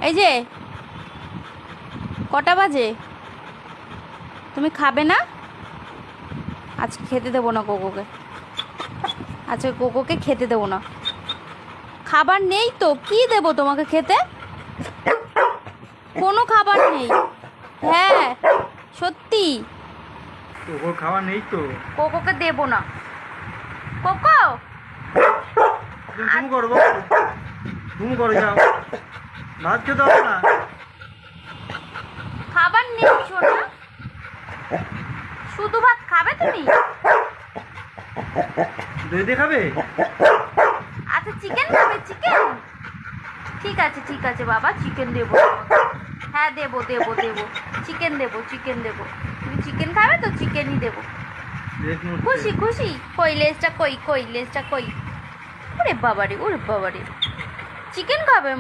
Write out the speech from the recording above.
এই যে কটা বাজে, তুমি খাবে না? আজকে খেতে দেবো না কোকোকে, আজকে কোকোকে খেতে দেবো না। খাবার নেই তো কি দেবো তোমাকে খেতে? কোনো খাবার নেই। হ্যাঁ সত্যি, কোকোর খাবার নেই তো। কোকোকে দেবো না। কোকো তুমি করো বাবু, তুমি করো, যাও, ভাত খেতে হবে না। খাবার নেই সোনা, শুধু ভাত খাবে তুমি? দই দিয়ে খাবে? আচ্ছা চিকেন খাবে? চিকেন ঠিক আছে, ঠিক আছে বাবা, চিকেন দেবো। হ্যাঁ দেবো দেবো দেবো, চিকেন দেবো, চিকেন দেবো। তুমি চিকেন খাবে তো চিকেনই দেবো। দেখুন খুশি খুশি? কই লেজটা, কই কই লেজটা কই? ওরে বাবারে, ওরে বাবারে, চিকেন খাবে?